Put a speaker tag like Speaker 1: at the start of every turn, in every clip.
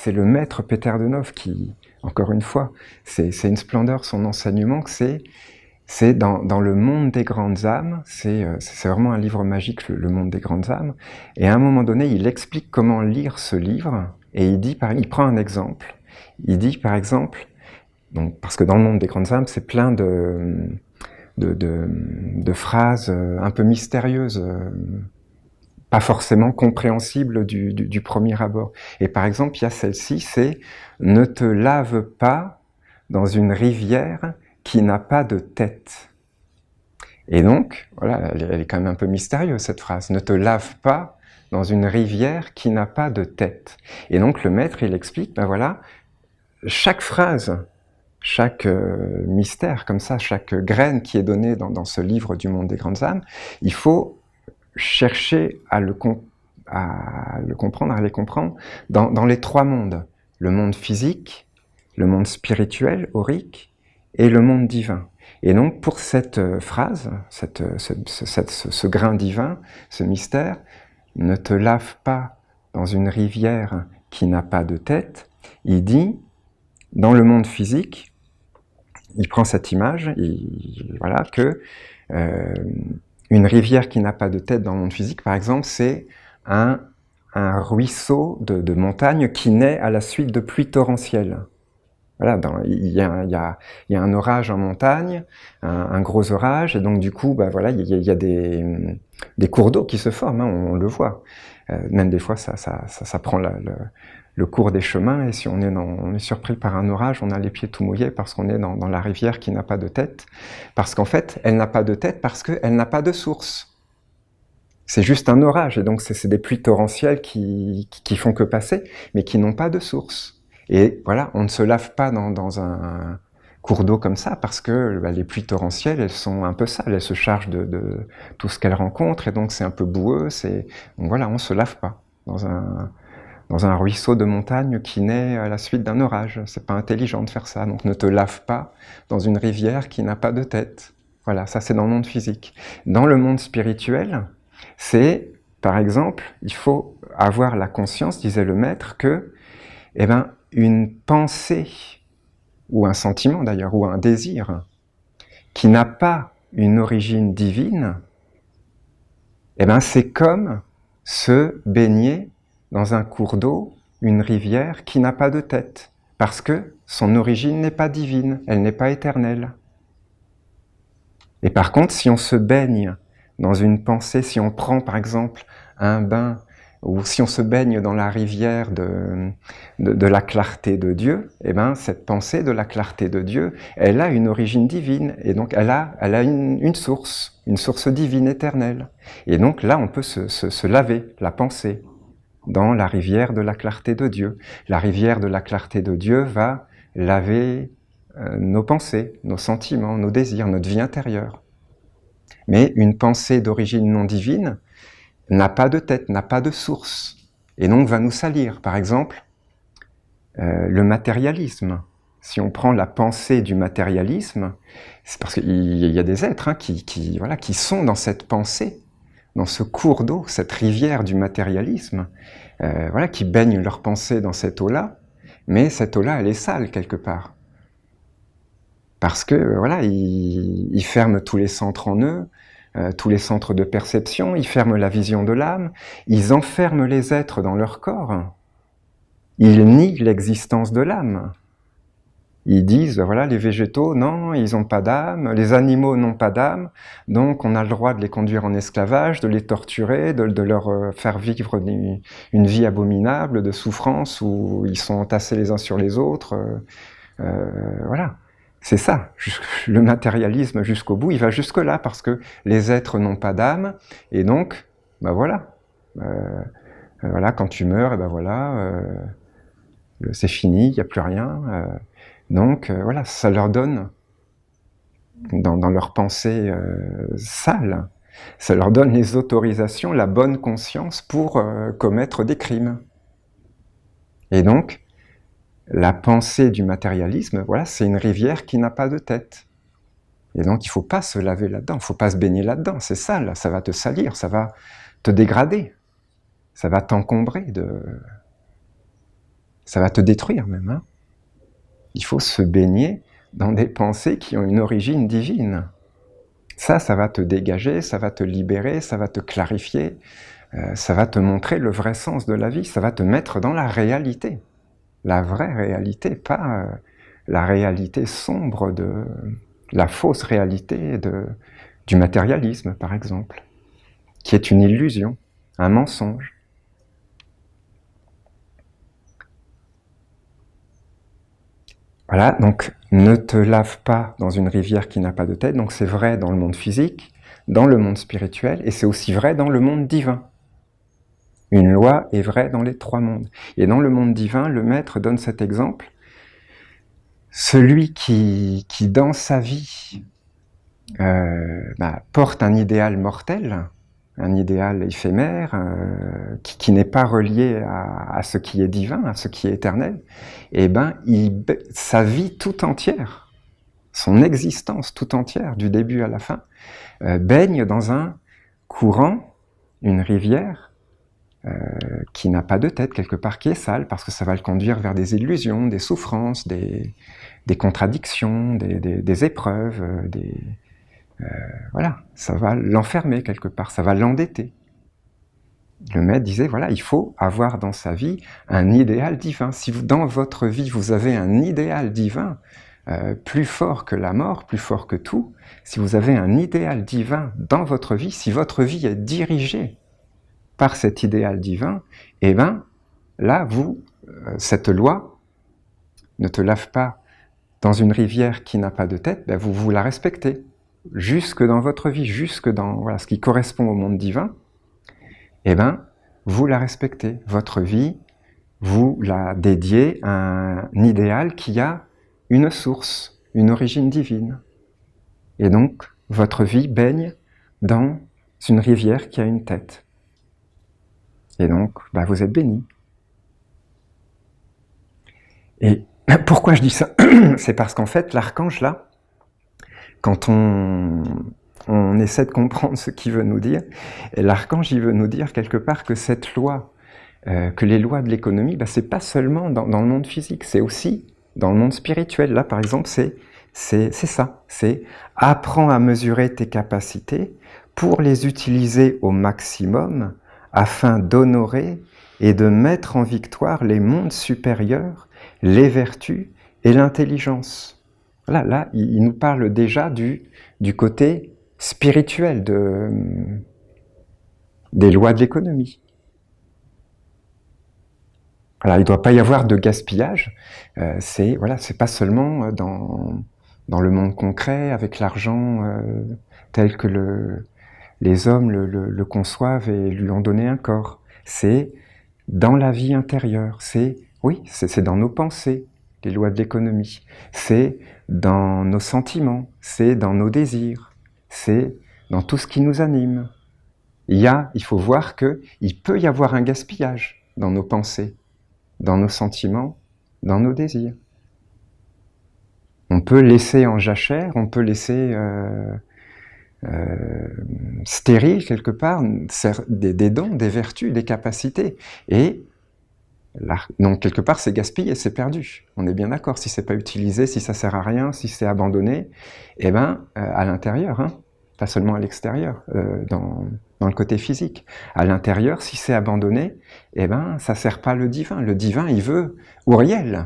Speaker 1: c'est le maître Peter de Nov qui, encore une fois, c'est une splendeur son enseignement, que c'est dans le monde des grandes âmes, c'est vraiment un livre magique, le monde des grandes âmes, et à un moment donné, il explique comment lire ce livre, et il prend un exemple, il dit par exemple, donc, parce que dans le monde des grandes âmes, c'est plein de phrases un peu mystérieuses, pas forcément compréhensibles du premier abord. Et par exemple, il y a celle-ci, c'est « Ne te lave pas dans une rivière qui n'a pas de tête ». Et donc, voilà, elle est quand même un peu mystérieuse cette phrase. « Ne te lave pas dans une rivière qui n'a pas de tête ». Et donc le maître, il explique, ben voilà, chaque phrase, chaque mystère comme ça, chaque graine qui est donnée dans ce livre du monde des grandes âmes, il faut chercher à le comprendre, à les comprendre dans les trois mondes. Le monde physique, le monde spirituel, aurique, et le monde divin. Et donc pour cette phrase, ce grain divin, ce mystère, ne te lave pas dans une rivière qui n'a pas de tête, il dit, dans le monde physique, il prend cette image, voilà, que une rivière qui n'a pas de tête dans le monde physique, par exemple, c'est un ruisseau de montagne qui naît à la suite de pluies torrentielles. Voilà, il y a un orage en montagne, un gros orage, et donc du coup, bah, voilà, il y a des cours d'eau qui se forment, hein, on le voit. Même des fois, ça prend le cours des chemins, et si on est surpris par un orage, on a les pieds tout mouillés parce qu'on est dans la rivière qui n'a pas de tête. Parce qu'en fait, elle n'a pas de tête parce qu'elle n'a pas de source. C'est juste un orage, et donc c'est des pluies torrentielles qui font que passer, mais qui n'ont pas de source. Et voilà, on ne se lave pas dans un cours d'eau comme ça, parce que bah, les pluies torrentielles, elles sont un peu sales, elles se chargent de tout ce qu'elles rencontrent, et donc c'est un peu boueux, donc voilà, on ne se lave pas dans un ruisseau de montagne qui naît à la suite d'un orage. C'est pas intelligent de faire ça, donc ne te lave pas dans une rivière qui n'a pas de tête. Voilà, ça c'est dans le monde physique. Dans le monde spirituel, c'est, par exemple, il faut avoir la conscience, disait le maître, que, eh ben, une pensée, ou un sentiment d'ailleurs, ou un désir, qui n'a pas une origine divine, eh ben, c'est comme se baigner dans un cours d'eau, une rivière qui n'a pas de tête, parce que son origine n'est pas divine, elle n'est pas éternelle. Et par contre, si on se baigne dans une pensée, si on prend par exemple un bain, ou si on se baigne dans la rivière de la clarté de Dieu, eh ben, cette pensée de la clarté de Dieu, elle a une origine divine, et donc elle a une source divine éternelle. Et donc là, on peut se laver la pensée dans la rivière de la clarté de Dieu. La rivière de la clarté de Dieu va laver nos pensées, nos sentiments, nos désirs, notre vie intérieure. Mais une pensée d'origine non divine n'a pas de tête, n'a pas de source, et donc va nous salir. Par exemple, le matérialisme. Si on prend la pensée du matérialisme, c'est parce qu'il y a des êtres hein, qui sont dans cette pensée, dans ce cours d'eau, cette rivière du matérialisme, voilà, qui baignent leur pensée dans cette eau-là, mais cette eau-là, elle est sale quelque part. Parce que, voilà, ils ferment tous les centres en eux, tous les centres de perception, ils ferment la vision de l'âme, ils enferment les êtres dans leur corps, ils nient l'existence de l'âme. Ils disent, voilà, les végétaux, non, ils n'ont pas d'âme, les animaux n'ont pas d'âme, donc on a le droit de les conduire en esclavage, de les torturer, de leur faire vivre une vie abominable, de souffrance, où ils sont entassés les uns sur les autres. Voilà, c'est ça, le matérialisme jusqu'au bout, il va jusque-là, parce que les êtres n'ont pas d'âme, et donc, ben voilà, voilà, quand tu meurs, et ben voilà, c'est fini, il n'y a plus rien. Donc voilà, ça leur donne, dans leur pensée sale, ça leur donne les autorisations, la bonne conscience pour commettre des crimes. Et donc, la pensée du matérialisme, voilà, c'est une rivière qui n'a pas de tête. Et donc, il ne faut pas se laver là-dedans, il ne faut pas se baigner là-dedans, c'est sale, ça va te salir, ça va te dégrader, ça va t'encombrer Ça va te détruire même. Hein. Il faut se baigner dans des pensées qui ont une origine divine. Ça va te dégager, ça va te libérer, ça va te clarifier, ça va te montrer le vrai sens de la vie, ça va te mettre dans la réalité. La vraie réalité, pas la réalité sombre de la fausse réalité du matérialisme, par exemple, qui est une illusion, un mensonge. Voilà, donc ne te lave pas dans une rivière qui n'a pas de tête, donc c'est vrai dans le monde physique, dans le monde spirituel, et c'est aussi vrai dans le monde divin. Une loi est vraie dans les trois mondes. Et dans le monde divin, le maître donne cet exemple. Celui qui dans sa vie, porte un idéal mortel, un idéal éphémère, qui n'est pas relié à ce qui est divin, à ce qui est éternel, et sa vie tout entière, son existence tout entière, du début à la fin, baigne dans un courant, une rivière, qui n'a pas de tête, quelque part qui est sale, parce que ça va le conduire vers des illusions, des souffrances, des contradictions, des épreuves, voilà, ça va l'enfermer quelque part, ça va l'endetter. Le maître disait, voilà, il faut avoir dans sa vie un idéal divin. Si dans votre vie, vous avez un idéal divin, plus fort que la mort, plus fort que tout, si vous avez un idéal divin dans votre vie, si votre vie est dirigée par cet idéal divin, là, cette loi ne te lave pas dans une rivière qui n'a pas de tête, vous la respectez. Jusque dans votre vie, jusque dans ce qui correspond au monde divin, vous la respectez. Votre vie, vous la dédiez à un idéal qui a une source, une origine divine. Et donc, votre vie baigne dans une rivière qui a une tête. Et donc, vous êtes béni. Et pourquoi je dis ça? C'est parce qu'en fait, l'archange, là, quand on essaie de comprendre ce qu'il veut nous dire, et l'archange, il veut nous dire quelque part que cette loi, que les lois de l'économie, c'est pas seulement dans le monde physique, c'est aussi dans le monde spirituel. Là, par exemple, c'est ça, c'est apprends à mesurer tes capacités pour les utiliser au maximum afin d'honorer et de mettre en victoire les mondes supérieurs, les vertus et l'intelligence. Voilà, là, il nous parle déjà du côté spirituel des lois de l'économie. Alors, il ne doit pas y avoir de gaspillage. C'est pas seulement dans le monde concret, avec l'argent tel que les hommes le conçoivent et lui ont donné un corps. C'est dans la vie intérieure. C'est dans nos pensées, les lois de l'économie. C'est dans nos sentiments. C'est dans nos désirs. C'est dans tout ce qui nous anime. Il faut voir qu'il peut y avoir un gaspillage dans nos pensées, dans nos sentiments, dans nos désirs. On peut laisser en jachère, on peut laisser stérile quelque part des dons, des vertus, des capacités. Et là, donc quelque part c'est gaspillé, c'est perdu. On est bien d'accord, si c'est pas utilisé, si ça sert à rien, si c'est abandonné, à l'intérieur, pas seulement à l'extérieur, dans le côté physique. À l'intérieur, si c'est abandonné, ça sert pas le divin. Le divin, il veut Uriel.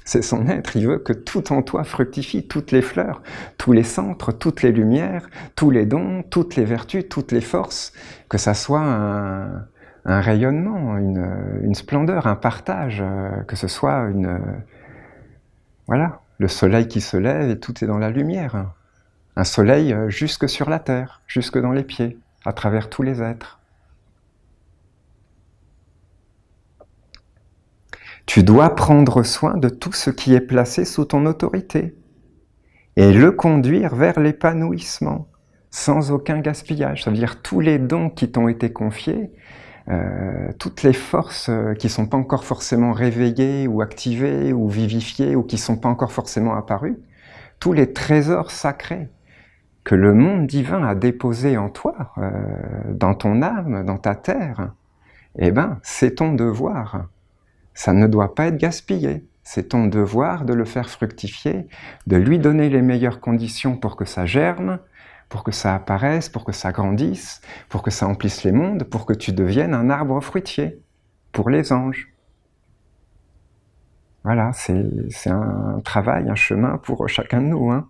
Speaker 1: C'est son être, il veut que tout en toi fructifie, toutes les fleurs, tous les centres, toutes les lumières, tous les dons, toutes les vertus, toutes les forces, que ça soit un rayonnement, une splendeur, un partage, que ce soit le soleil qui se lève et tout est dans la lumière. Un soleil jusque sur la terre, jusque dans les pieds, à travers tous les êtres. Tu dois prendre soin de tout ce qui est placé sous ton autorité et le conduire vers l'épanouissement, sans aucun gaspillage. Ça veut dire tous les dons qui t'ont été confiés, toutes les forces qui ne sont pas encore forcément réveillées ou activées ou vivifiées ou qui ne sont pas encore forcément apparues, tous les trésors sacrés que le monde divin a déposés en toi, dans ton âme, dans ta terre, c'est ton devoir. ça ne doit pas être gaspillé. C'est ton devoir de le faire fructifier, de lui donner les meilleures conditions pour que ça germe, pour que ça apparaisse, pour que ça grandisse, pour que ça emplisse les mondes, pour que tu deviennes un arbre fruitier, pour les anges. Voilà, c'est un travail, un chemin pour chacun de nous, hein.